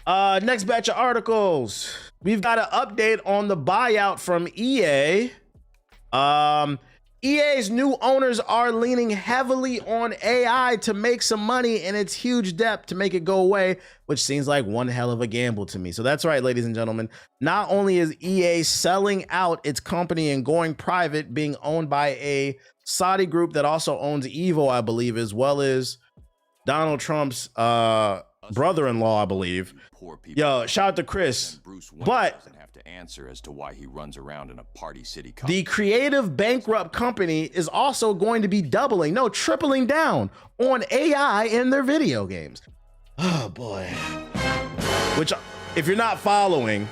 Next batch of articles. We've got an update on the buyout from EA. EA's new owners are leaning heavily on AI to make some money and its huge debt to make it go away, which seems like one hell of a gamble to me. So that's right, ladies and gentlemen. Not only is EA selling out its company and going private, being owned by a Saudi group that also owns Evo, I believe, as well as Donald Trump's brother-in-law, I believe. Yo, shout out to Chris. But to answer as to why he runs around in a party city. The creative bankrupt company is also going to be doubling, no, tripling down on AI in their video games. Oh boy. Which, if you're not following,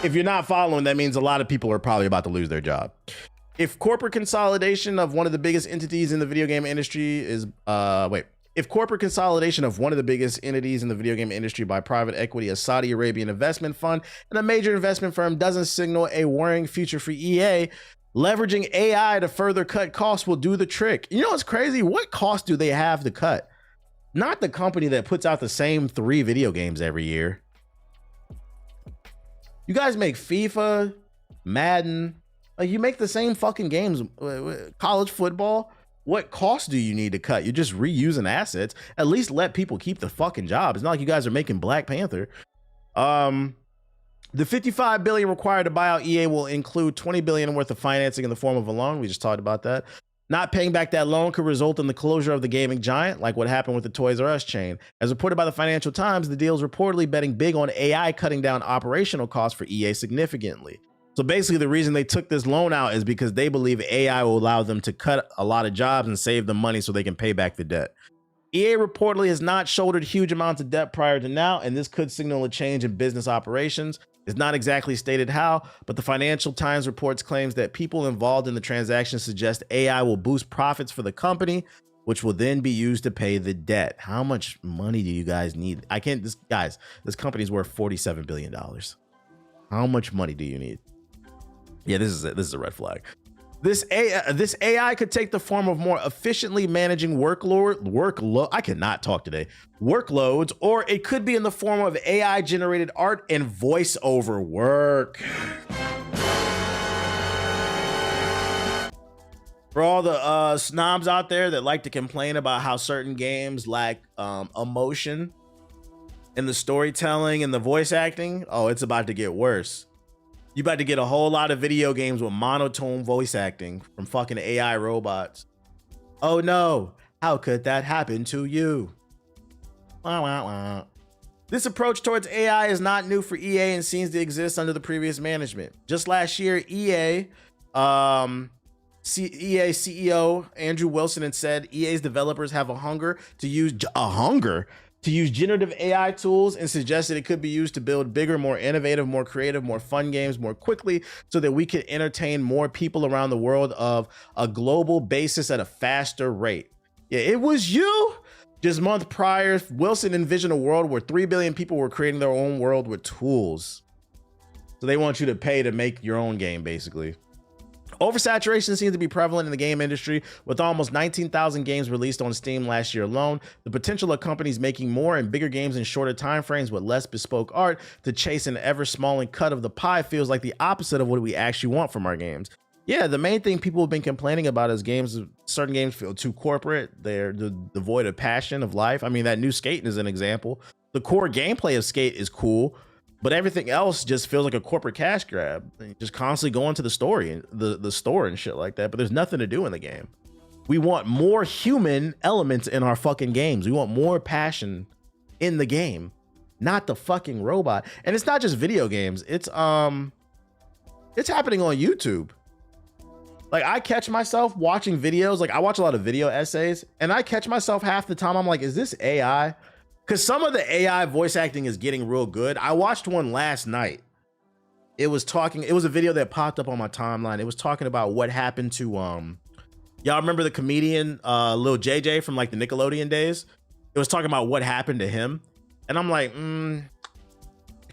that means a lot of people are probably about to lose their job. If corporate consolidation of one of the biggest entities in the video game industry is, if corporate consolidation of one of the biggest entities in the video game industry by private equity, a Saudi Arabian investment fund, and a major investment firm doesn't signal a worrying future for EA, leveraging AI to further cut costs will do the trick. You know what's crazy? What cost do they have to cut? Not the company that puts out the same 3 video games every year. You guys make FIFA, Madden, like you make the same fucking games, college football. What cost do you need to cut? You're just reusing assets. At least let people keep the fucking job. It's not like you guys are making Black Panther. The $55 billion required to buy out EA will include $20 billion worth of financing in the form of a loan. We just talked about that. Not paying back that loan could result in the closure of the gaming giant, like what happened with the Toys R Us chain. As reported by the Financial Times, the deal is reportedly betting big on AI cutting down operational costs for EA significantly. So basically the reason they took this loan out is because they believe AI will allow them to cut a lot of jobs and save them money so they can pay back the debt. EA reportedly has not shouldered huge amounts of debt prior to now, and this could signal a change in business operations. It's not exactly stated how, but the Financial Times reports claims that people involved in the transaction suggest AI will boost profits for the company, which will then be used to pay the debt. How much money do you guys need? This company's worth $47 billion. How much money do you need? Yeah, this is a red flag. This AI could take the form of more efficiently managing workloads, or it could be in the form of AI generated art and voiceover work. For all the snobs out there that like to complain about how certain games lack emotion in the storytelling and the voice acting, oh, it's about to get worse. You about to get a whole lot of video games with monotone voice acting from fucking AI robots. Oh no, how could that happen to you? Wah, wah, wah. This approach towards AI is not new for EA and seems to exist under the previous management. Just last year, EA CEO Andrew Wilson had said EA's developers have a hunger to use generative AI tools and suggested it could be used to build bigger, more innovative, more creative, more fun games more quickly so that we could entertain more people around the world of a global basis at a faster rate. Yeah, it was you. Just month prior, Wilson envisioned a world where 3 billion people were creating their own world with tools. So they want you to pay to make your own game, basically. Oversaturation seems to be prevalent in the game industry, with almost 19,000 games released on Steam last year alone. The potential of companies making more and bigger games in shorter timeframes with less bespoke art to chase an ever smaller cut of the pie feels like the opposite of what we actually want from our games. Yeah, the main thing people have been complaining about is certain games feel too corporate. They're devoid of passion, of life. I mean, that new Skate is an example. The core gameplay of Skate is cool, but everything else just feels like a corporate cash grab. Just constantly going to the story, the store and shit like that. But there's nothing to do in the game. We want more human elements in our fucking games. We want more passion in the game, not the fucking robot. And it's not just video games. It's happening on YouTube. Like, I catch myself watching videos. Like, I watch a lot of video essays, and I catch myself half the time. I'm like, is this AI? Because some of the AI voice acting is getting real good. I watched one last night. It was a video that popped up on my timeline. It was talking about what happened to, y'all remember the comedian, Lil JJ from like the Nickelodeon days? It was talking about what happened to him. And I'm like, I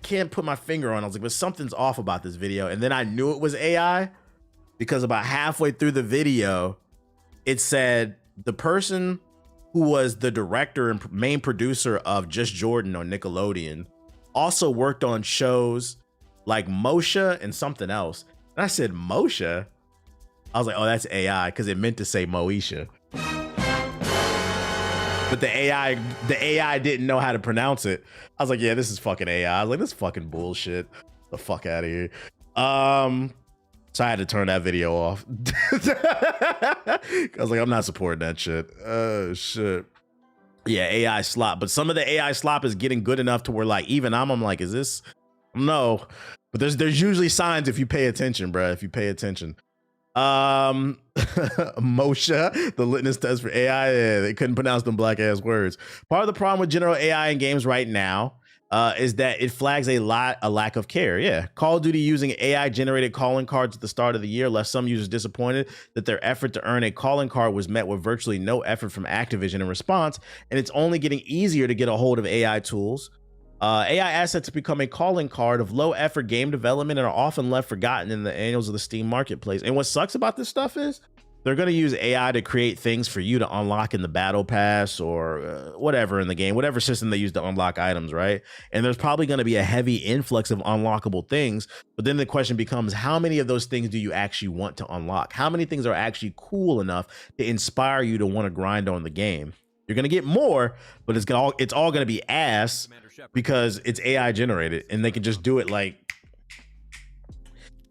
can't put my finger on it. I was like, but something's off about this video. And then I knew it was AI because about halfway through the video, it said the person who was the director and main producer of Just Jordan on Nickelodeon also worked on shows like Moshe and something else. And I said, Moshe? I was like, oh, that's AI, because it meant to say Moesha. But the AI didn't know how to pronounce it. I was like, yeah, this is fucking AI. I was like, this is fucking bullshit. The fuck out of here. So I had to turn that video off. I was like, I'm not supporting that shit. Oh shit. Yeah, AI slop. But some of the AI slop is getting good enough to where like even I'm like, is this? No. But there's usually signs if you pay attention, bro. If you pay attention. Moshe, the litmus test for AI. Yeah, they couldn't pronounce them black ass words. Part of the problem with general AI in games right now is that it flags a lack of care. Yeah, Call of Duty using AI generated calling cards at the start of the year left some users disappointed that their effort to earn a calling card was met with virtually no effort from Activision in response, and it's only getting easier to get a hold of AI tools. AI assets become a calling card of low effort game development and are often left forgotten in the annals of the Steam marketplace. And what sucks about this stuff is they're going to use AI to create things for you to unlock in the battle pass or whatever in the game, whatever system they use to unlock items, right? And there's probably going to be a heavy influx of unlockable things. But then the question becomes, how many of those things do you actually want to unlock? How many things are actually cool enough to inspire you to want to grind on the game? You're going to get more, but it's all going to be ass because it's AI generated and they can just do it like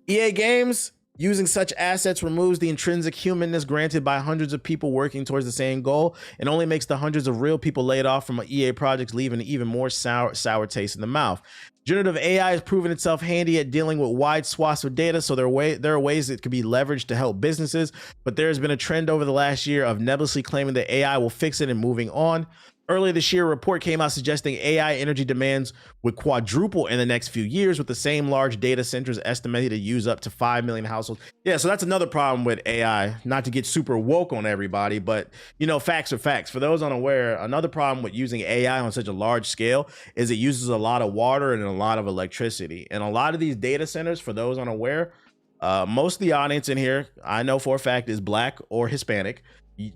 EA Games. Using such assets removes the intrinsic humanness granted by hundreds of people working towards the same goal and only makes the hundreds of real people laid off from EA projects leave an even more sour taste in the mouth. Generative AI has proven itself handy at dealing with wide swaths of data, so there are ways it could be leveraged to help businesses, but there has been a trend over the last year of nebulously claiming that AI will fix it and moving on. Earlier this year, a report came out suggesting AI energy demands would quadruple in the next few years, with the same large data centers estimated to use up to 5 million households. Yeah, so that's another problem with AI. Not to get super woke on everybody, but you know, facts are facts. For those unaware, another problem with using AI on such a large scale is it uses a lot of water and a lot of electricity. And a lot of these data centers, for those unaware, most of the audience in here, I know for a fact, is Black or Hispanic.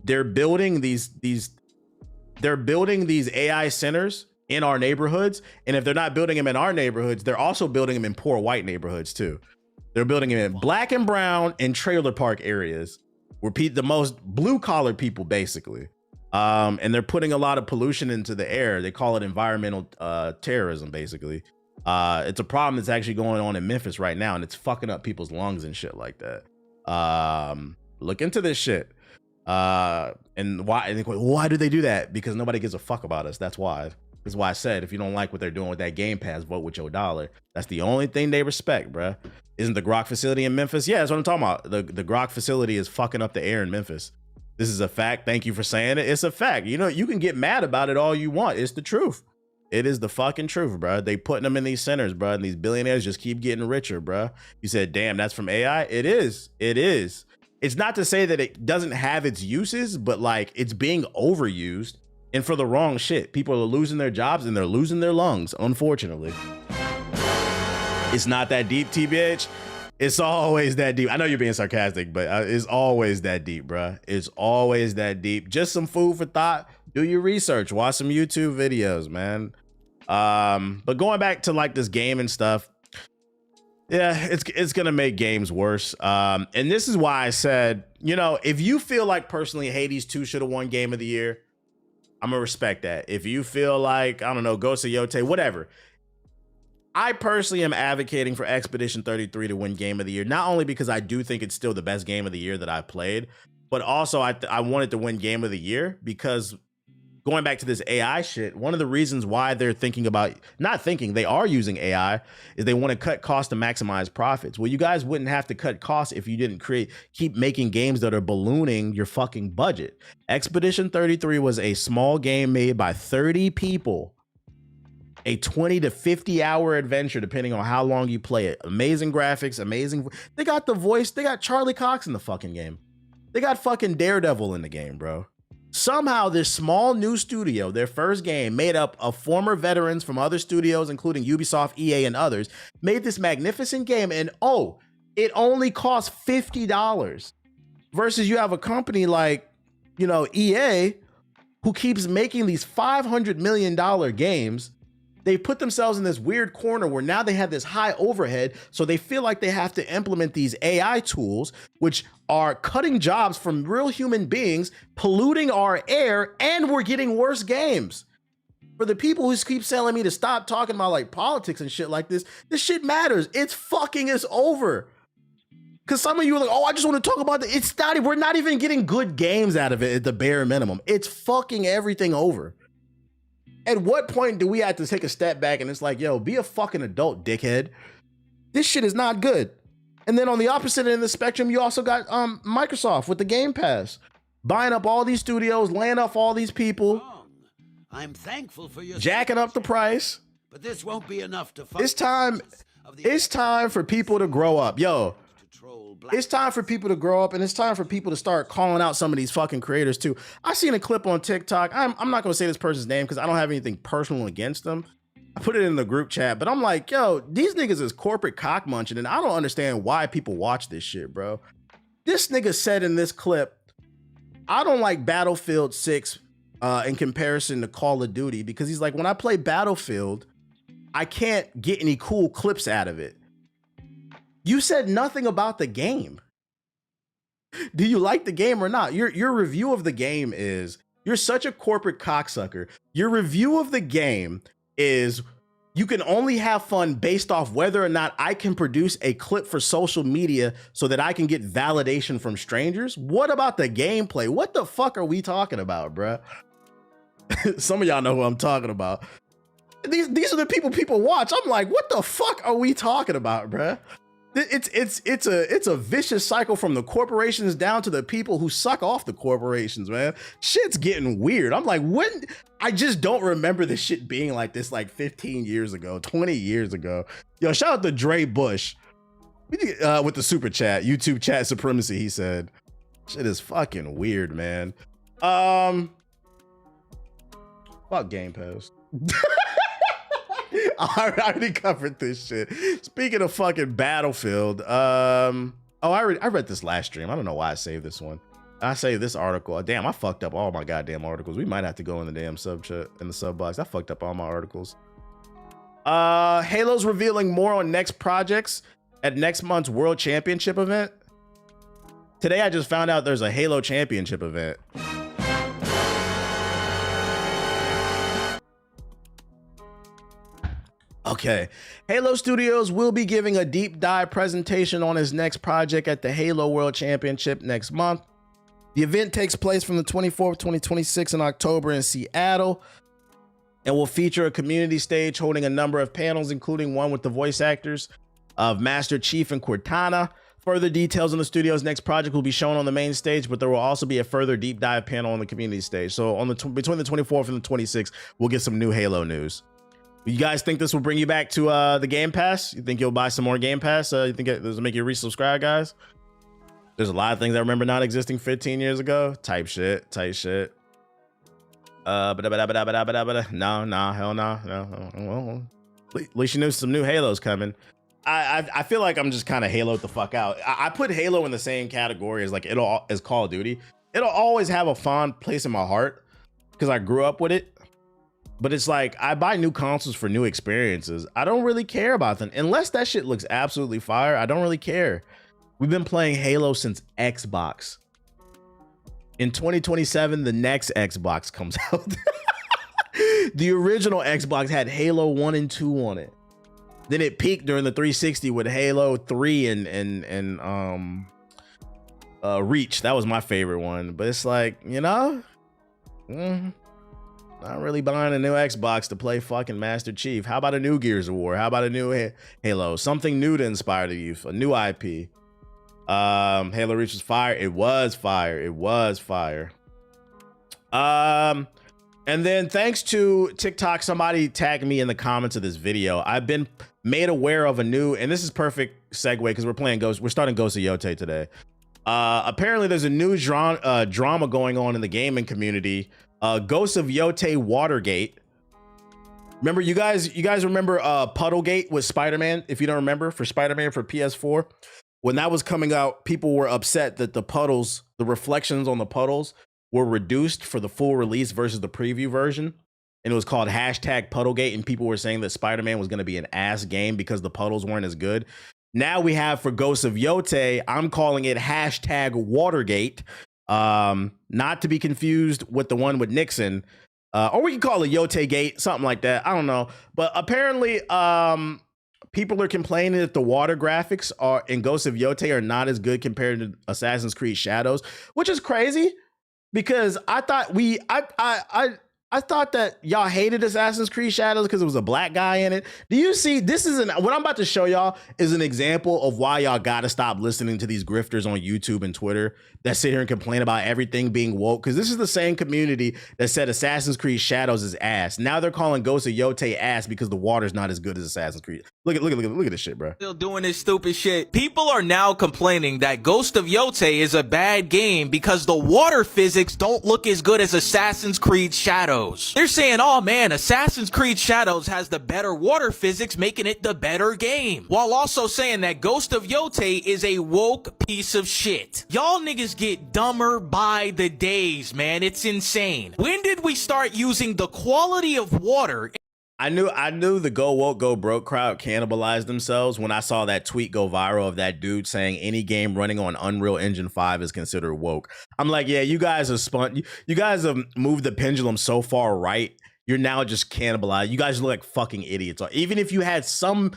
They're building these AI centers in our neighborhoods. And if they're not building them in our neighborhoods, they're also building them in poor white neighborhoods too. They're building them in Black and brown and trailer park areas where the most blue collar people basically. And they're putting a lot of pollution into the air. They call it environmental terrorism basically. It's a problem that's actually going on in Memphis right now, and it's fucking up people's lungs and shit like that. Look into this shit. And why do they do that? Because nobody gives a fuck about us. That's why. That's why I said, if you don't like what they're doing with that Game Pass, vote with your dollar. That's the only thing they respect, bruh. Isn't the Grok facility in Memphis? Yeah, that's what I'm talking about. The Grok facility is fucking up the air in Memphis. This is a fact. Thank you for saying it. It's a fact. You know, you can get mad about it all you want. It's the truth. It is the fucking truth, bruh. They putting them in these centers, bruh, and these billionaires just keep getting richer, bruh. You said, damn, that's from AI? It is. It is. It's not to say that it doesn't have its uses, but like it's being overused and for the wrong shit. People are losing their jobs and they're losing their lungs, unfortunately. It's not that deep, TBH. It's always that deep. I know you're being sarcastic, but it's always that deep, bruh. It's always that deep. Just some food for thought. Do your research. Watch some YouTube videos, man. But going back to like this game and stuff, yeah, it's gonna make games worse. And this is why I said, you know, if you feel like personally Hades 2 should have won Game of the Year, I'm gonna respect that. If you feel like, I don't know, Ghost of Yotei, whatever. I personally am advocating for Expedition 33 to win Game of the Year, not only because I do think it's still the best game of the year that I played, but also I wanted to win Game of the Year because going back to this AI shit, one of the reasons why they're thinking about, not thinking, they are using AI, is they want to cut costs to maximize profits. Well, you guys wouldn't have to cut costs if you didn't keep making games that are ballooning your fucking budget. Expedition 33 was a small game made by 30 people, a 20 to 50 hour adventure, depending on how long you play it. Amazing graphics, amazing. They got the voice. They got Charlie Cox in the fucking game. They got fucking Daredevil in the game, bro. Somehow this small new studio, their first game, made up of former veterans from other studios, including Ubisoft, EA, and others, made this magnificent game. And oh, it only cost $50 versus you have a company like, you know, EA, who keeps making these $500 million games They put themselves in this weird corner where now they have this high overhead, so they feel like they have to implement these AI tools, which are cutting jobs from real human beings, polluting our air, and we're getting worse games. For the people who keep telling me to stop talking about like politics and shit like this shit matters. It's fucking is over. Because some of you are like, oh, I just want to talk about it. It's not, we're not even getting good games out of it at the bare minimum. It's fucking everything over. At what point do we have to take a step back and it's like, yo, be a fucking adult, dickhead. This shit is not good. And then on the opposite end of the spectrum, you also got Microsoft with the Game Pass, buying up all these studios, laying off all these people. I'm thankful for your jacking up the price. But this won't be enough to It's time for people to grow up. Yo, it's time for people to grow up, and it's time for people to start calling out some of these fucking creators too. I seen a clip on TikTok. I'm not gonna say this person's name because I don't have anything personal against them. I put it in the group chat, but I'm like, yo, these niggas is corporate cock munching, and I don't understand why people watch this shit, bro. This nigga said in this clip, I don't like Battlefield 6 in comparison to Call of Duty, because he's like, when I play Battlefield, I can't get any cool clips out of it. You said nothing about the game. Do you like the game or not? Your review of the game is, you're such a corporate cocksucker. Your review of the game is, you can only have fun based off whether or not I can produce a clip for social media so that I can get validation from strangers. What about the gameplay? What the fuck are we talking about, bruh? Some of y'all know who I'm talking about. These are the people watch. I'm like, what the fuck are we talking about, bruh? It's a vicious cycle from the corporations down to the people who suck off the corporations, man. Shit's getting weird. I'm like, when? I just don't remember this shit being like this like 15 years ago, 20 years ago. Yo, shout out to Dre Bush with the super chat, YouTube chat supremacy. He said, shit is fucking weird, man. Fuck Game Pass. I already covered this shit. Speaking of fucking Battlefield, I read this last stream. I don't know why I saved this one. I saved this article. Damn, I fucked up all my goddamn articles. We might have to go in the damn sub chat, in the sub box. I fucked up all my articles. Halo's revealing more on next projects at next month's World Championship event. Today I just found out there's a Halo Championship event. Okay, Halo Studios will be giving a deep dive presentation on his next project at the Halo World Championship next month. The event takes place from the 24th to 26th in October in Seattle and will feature a community stage holding a number of panels, including one with the voice actors of Master Chief and Cortana. Further details on the studio's next project will be shown on the main stage, but there will also be a further deep dive panel on the community stage. So on between the 24th and the 26th, we'll get some new Halo news. You guys think this will bring you back to the Game Pass? You think you'll buy some more Game Pass? You think this will make you resubscribe, guys? There's a lot of things I remember not existing 15 years ago. Type shit. No, hell no. At least you knew some new Halos coming. I feel like I'm just kind of Haloed the fuck out. I put Halo in the same category as as Call of Duty. It'll always have a fond place in my heart because I grew up with it. But it's like, I buy new consoles for new experiences. I don't really care about them. Unless that shit looks absolutely fire, I don't really care. We've been playing Halo since Xbox. In 2027, the next Xbox comes out. The original Xbox had Halo 1 and 2 on it. Then it peaked during the 360 with Halo 3 and Reach. That was my favorite one. But it's like, you know, not really buying a new Xbox to play fucking Master Chief. How about a new Gears of War? How about a new Halo? Something new to inspire the youth. A new IP. Halo Reach was fire. It was fire. It was fire. And then thanks to TikTok, somebody tagged me in the comments of this video. I've been made aware of a new, and this is perfect segue because we're starting Ghost of Yotei today. Apparently there's a new drama going on in the gaming community. Ghost of Yotei Watergate. Remember, you guys remember Puddlegate with Spider-Man? If you don't remember, for Spider-Man for PS4, when that was coming out, people were upset that the puddles, the reflections on the puddles, were reduced for the full release versus the preview version. and it was called hashtag Puddlegate, and people were saying that Spider-Man was going to be an ass game because the puddles weren't as good. Now we have for Ghosts of Yotei, I'm calling it hashtag Watergate, not to be confused with the one with Nixon, or we can call it Yotei Gate, something like that. I don't know, but apparently, people are complaining that the water graphics are in Ghosts of Yotei are not as good compared to Assassin's Creed Shadows, which is crazy because I thought I thought that y'all hated Assassin's Creed Shadows because it was a black guy in it. Do you see, this is what I'm about to show y'all is an example of why y'all gotta stop listening to these grifters on YouTube and Twitter that sit here and complain about everything being woke, because this is the same community that said Assassin's Creed Shadows is ass. Now they're calling Ghosts of Yotei ass because the water's not as good as Assassin's Creed. Look at this shit, bro. Still doing this stupid shit. People are now complaining that Ghost of Yotei is a bad game because the water physics don't look as good as Assassin's Creed Shadows. They're saying, oh man, Assassin's Creed Shadows has the better water physics, making it the better game. While also saying that Ghost of Yotei is a woke piece of shit. Y'all niggas get dumber by the days, man. It's insane. When did we start using the quality of water? I knew the go woke, go broke crowd cannibalized themselves when I saw that tweet go viral of that dude saying any game running on Unreal Engine 5 is considered woke. I'm like, yeah, you guys have moved the pendulum so far right. You're now just cannibalized. You guys look like fucking idiots. Even if you had some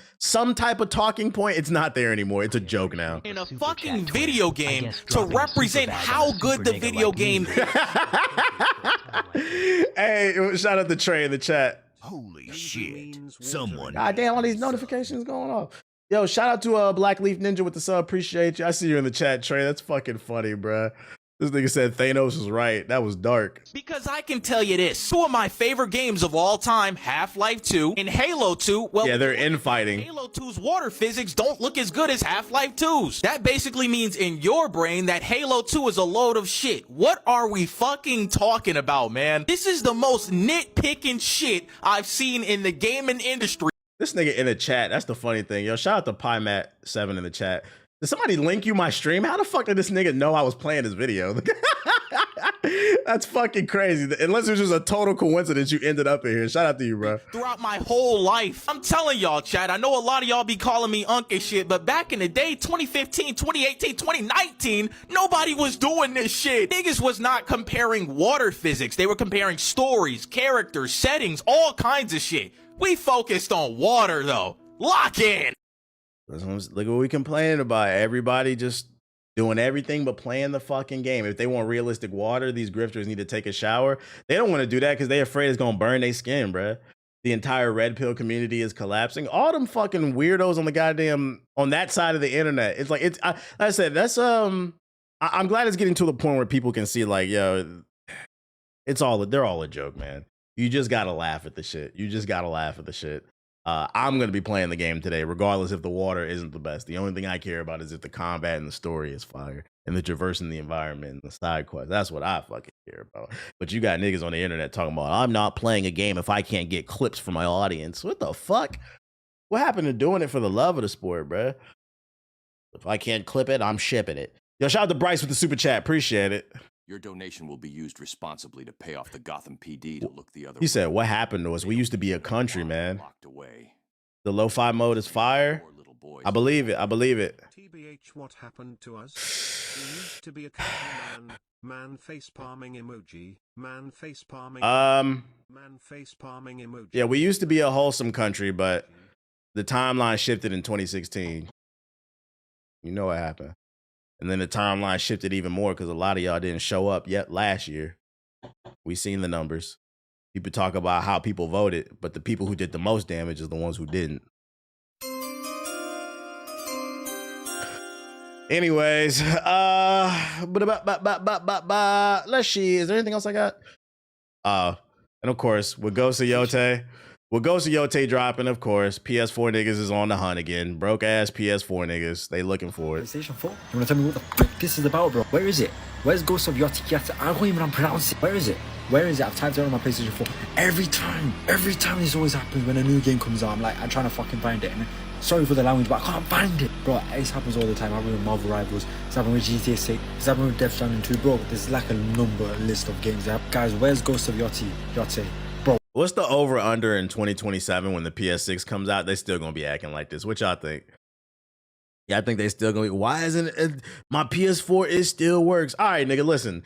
type of talking point, it's not there anymore. It's a joke now. In a fucking video game to represent how good the video game is. Hey, shout out to Trey in the chat. Holy shit. Someone. God damn, all these notifications going off. Yo, shout out to Black Leaf Ninja with the sub. Appreciate you. I see you in the chat, Trey. That's fucking funny, bruh. This nigga said Thanos was right. That was dark. Because I can tell you this, two of my favorite games of all time, Half-Life 2 and Halo 2, well, yeah, they're infighting. Halo 2's water physics don't look as good as Half-Life 2's. That basically means in your brain that Halo 2 is a load of shit. What are we fucking talking about, man? This is the most nitpicking shit I've seen in the gaming industry. This nigga in the chat, that's the funny thing. Yo, shout out to PyMat7 in the chat. Did somebody link you my stream? How the fuck did this nigga know I was playing this video? That's fucking crazy. Unless it was just a total coincidence you ended up in here. Shout out to you, bro. Throughout my whole life. I'm telling y'all, chat, I know a lot of y'all be calling me Unk and shit, but back in the day, 2015, 2018, 2019, nobody was doing this shit. Niggas was not comparing water physics. They were comparing stories, characters, settings, all kinds of shit. We focused on water, though. Lock in. Look what we complaining about. Everybody just doing everything but playing the fucking game. If they want realistic water, these grifters need to take a shower. They don't want to do that because they're afraid it's gonna burn their skin, bruh. The entire red pill community is collapsing. All them fucking weirdos on the goddamn on that side of the internet. It's like like I said, that's I'm glad it's getting to the point where people can see like, yo, they're all a joke, man. You just gotta laugh at the shit. You just gotta laugh at the shit. I'm going to be playing the game today, regardless if the water isn't the best. The only thing I care about is if the combat and the story is fire and the traversing the environment and the side quests. That's what I fucking care about. But you got niggas on the internet talking about, I'm not playing a game if I can't get clips from my audience. What the fuck? What happened to doing it for the love of the sport, bruh? If I can't clip it, I'm shipping it. Yo, shout out to Bryce with the super chat. Appreciate it. Your donation will be used responsibly to pay off the Gotham PD to look the other way. He said, what happened to us? We used to be a country, man. Locked away. The lo-fi mode is fire. I believe it. I believe it. TBH, what happened to us? We used to be a country man face palming emoji, man face palming man face palming emoji. Yeah, we used to be a wholesome country, but the timeline shifted in 2016. You know what happened. And then the timeline shifted even more because a lot of y'all didn't show up yet last year. We seen the numbers. People talk about how people voted, but the people who did the most damage is the ones who didn't. Anyways, let's see. Is there anything else I got? And of course, with Ghost of Yotei dropping, of course, PS4 niggas is on the hunt again. Broke ass PS4 niggas. They looking for it. PlayStation 4? You wanna tell me what the frick this is about, bro? Where is it? Where's Ghost of Yotei? I can't even pronounce it. Where is it? Where is it? I've typed it on my PlayStation 4. Every time this always happens when a new game comes out. I'm trying to fucking find it. And sorry for the language, but I can't find it. Bro, this happens all the time. It happens with Marvel Rivals. It's happened with GTA 6. It's happened with Death Stranding 2. Bro, there's like a list of games. Guys, where's Ghost of Yotei? What's the over under in 2027 when the PS6 comes out? They still gonna be acting like this. What y'all think? Yeah, I think they still gonna be. Why isn't it? My PS4 it still works? All right, nigga, listen.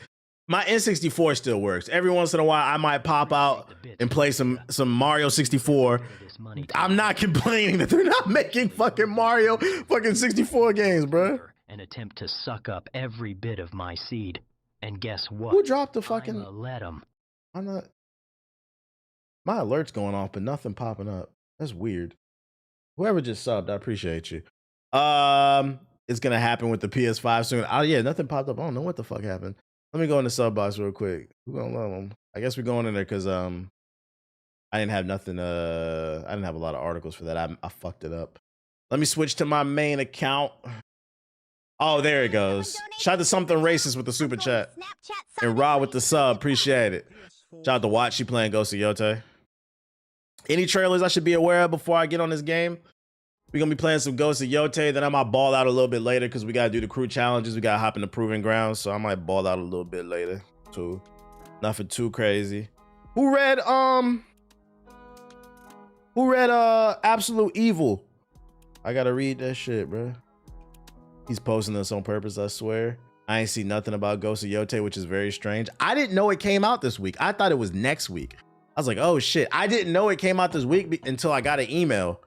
My N64 still works. Every once in a while, I might pop out and play some Mario 64. I'm not complaining that they're not making fucking Mario fucking 64 games, bro. And attempt to suck up every bit of my seed. And guess what? Who dropped the fucking? I'ma let 'em. I'm not. My alert's going off, but nothing popping up. That's weird. Whoever just subbed, I appreciate you. It's gonna happen with the PS5 soon. Oh yeah, nothing popped up. I don't know what the fuck happened. Let me go in the sub box real quick. We're gonna love them. I guess we're going in there because I didn't have nothing. I didn't have a lot of articles for that. I fucked it up. Let me switch to my main account. Oh, there it goes. Shout out to something racist with the super chat. And Rob with the sub. Appreciate it. Shout out to Watch. She playing Ghost of Yotei. Any trailers I should be aware of before I get on this game? We're going to be playing some Ghost of Yotei. Then I might ball out a little bit later because we got to do the crew challenges. We got to hop in the proving grounds. So I might ball out a little bit later too. Nothing too crazy. Who read Absolute Evil? I got to read that shit, bro. He's posting this on purpose, I swear. I ain't see nothing about Ghost of Yotei, which is very strange. I didn't know it came out this week. I thought it was next week. I was like, oh shit. I didn't know it came out this week until I got an email.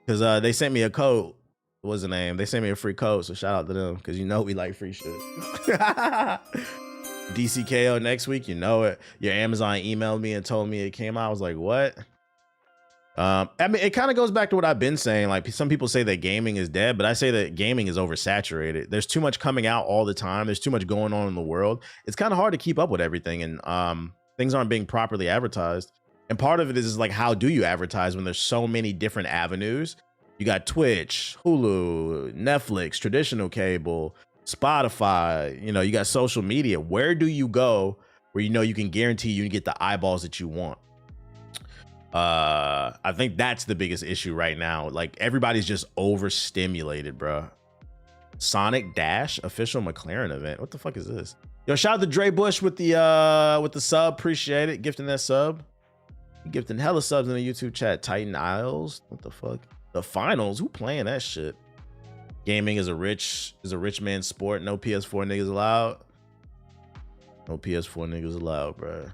Because they sent me a code. What was the name? They sent me a free code, so shout out to them. Because you know we like free shit. DCKO next week, you know it. Your Amazon emailed me and told me it came out. I was like, what? I mean, it kind of goes back to what I've been saying. Like, some people say that gaming is dead, but I say that gaming is oversaturated. There's too much coming out all the time. There's too much going on in the world. It's kind of hard to keep up with everything, and things aren't being properly advertised. And part of it is like, how do you advertise when there's so many different avenues? You got Twitch, Hulu, Netflix, traditional cable, Spotify, you know, you got social media. Where do you go where you know you can guarantee you can get the eyeballs that you want? I think that's the biggest issue right now. Like, everybody's just overstimulated, bro. Sonic Dash official McLaren event. What the fuck is this? Yo, shout out to Dre Bush with the sub. Appreciate it. Gifting that sub. Gifting hella subs in the YouTube chat. Titan Isles. What the fuck? The finals. Who playing that shit? Gaming is a rich man's sport. No PS4 niggas allowed. No PS4 niggas allowed, bro.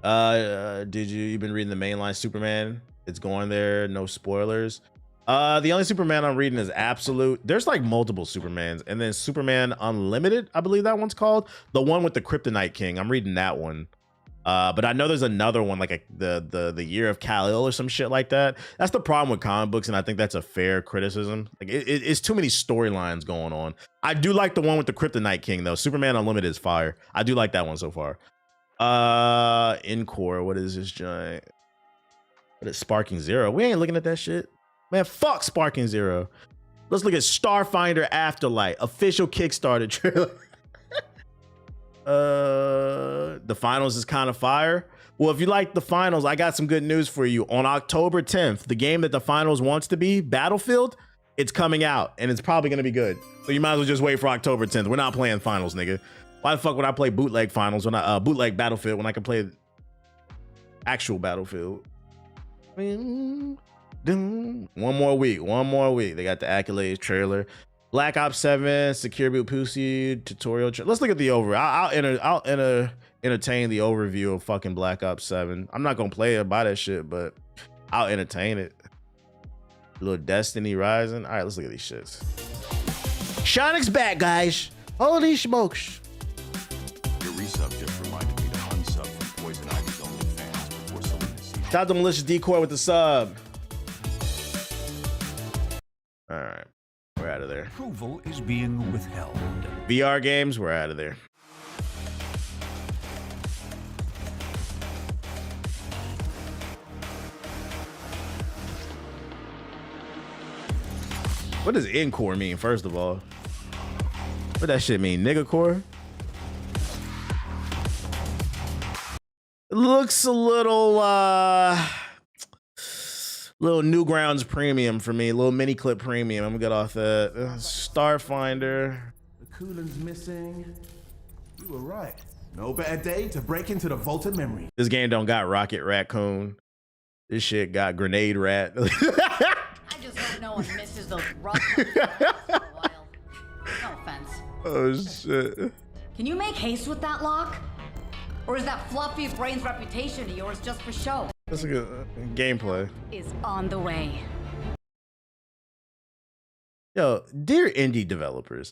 You been reading the mainline Superman? It's going there. No spoilers. The only Superman I'm reading is Absolute. There's like multiple Supermans, and then Superman Unlimited, I believe that one's called. The one with the Kryptonite King. I'm reading that one. But I know there's another one, like the Year of Kal-El or some shit like that. That's the problem with comic books, and I think that's a fair criticism. Like, it's too many storylines going on. I do like the one with the Kryptonite King though. Superman Unlimited is fire. I do like that one so far. Encore, what is this giant? What is Sparking Zero? We ain't looking at that shit. Man, fuck Sparking Zero. Let's look at Starfinder Afterlight, official Kickstarter trailer. The finals is kind of fire. Well, if you like the finals, I got some good news for you. On October 10th, the game that the finals wants to be, Battlefield, it's coming out, and it's probably gonna be good. So you might as well just wait for October 10th. We're not playing finals, nigga. Why the fuck would I play bootleg finals when I bootleg Battlefield when I can play actual Battlefield? One more week. They got the accolades trailer. Black Ops 7 Secure Boot Pussy tutorial. Let's look at the over. I'll entertain the overview of fucking Black Ops 7. I'm not gonna play it, buy that shit, but I'll entertain it. A little Destiny Rising. All right, let's look at these shits. Shonic's back, guys. Holy smokes. Your resub just reminded me to unsub from Poison Ivy's OnlyFans before Selena sees. Shout out to Malicious Decoy with the sub. All right, we're out of there. Approval is being withheld. VR games, we're out of there. What does Encore mean, first of all? What that shit mean, nigga core? It looks a little Newgrounds premium for me, a little mini clip premium. I'm gonna get off that. Starfinder. The coolant missing. You were right. No better day to break into the vault of memory. This game don't got Rocket Raccoon. This shit got Grenade Rat. I just hope no one misses those rough ones for a while. No offense. Oh shit. Can you make haste with that lock? Or is that fluffy brain's reputation of yours just for show? That's a good gameplay. Is on the way. Yo, dear indie developers,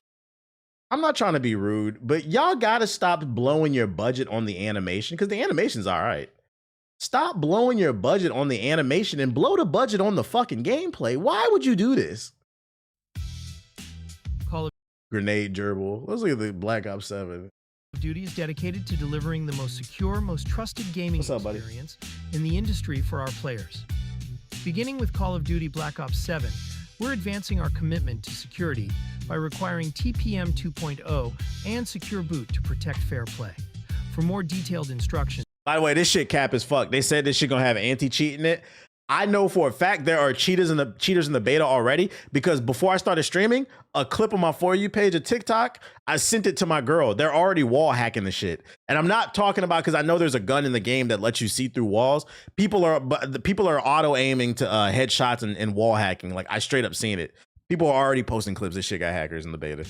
I'm not trying to be rude, but y'all gotta stop blowing your budget on the animation, because the animation's all right. Stop blowing your budget on the animation and blow the budget on the fucking gameplay. Why would you do this? Call of Grenade gerbil. Let's look at the Black Ops 7. Duty is dedicated to delivering the most secure, most trusted gaming What's up, buddy? experience in the industry for our players. Beginning with Call of Duty Black Ops 7, we're advancing our commitment to security by requiring TPM 2.0 and Secure Boot to protect fair play. For more detailed instructions, By the way, this shit cap as fuck. They said this shit gonna have anti-cheat in it. I know for a fact there are cheaters in the beta already, because before I started streaming, a clip on my For You page of TikTok, I sent it to my girl. They're already wall hacking the shit. And I'm not talking about, because I know there's a gun in the game that lets you see through walls. People are auto aiming to headshots and wall hacking. Like, I straight up seen it. People are already posting clips. This shit got hackers in the beta.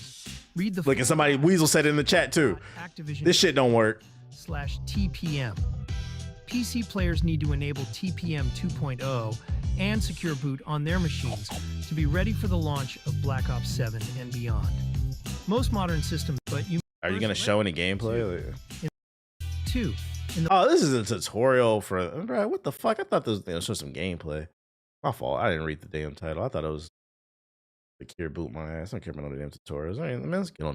read the Look, and somebody, Weasel said it in the chat too. This shit don't work. /TPM. PC players need to enable TPM 2.0 and Secure Boot on their machines to be ready for the launch of Black Ops 7 and beyond. Most modern systems, but you Are you gonna show any gameplay? too. Oh, this is a tutorial for. Bro, what the fuck? I thought this was gonna show some gameplay. My fault. I didn't read the damn title. I thought it was Secure Boot my ass. I don't care about no damn tutorials. I mean, let's get on.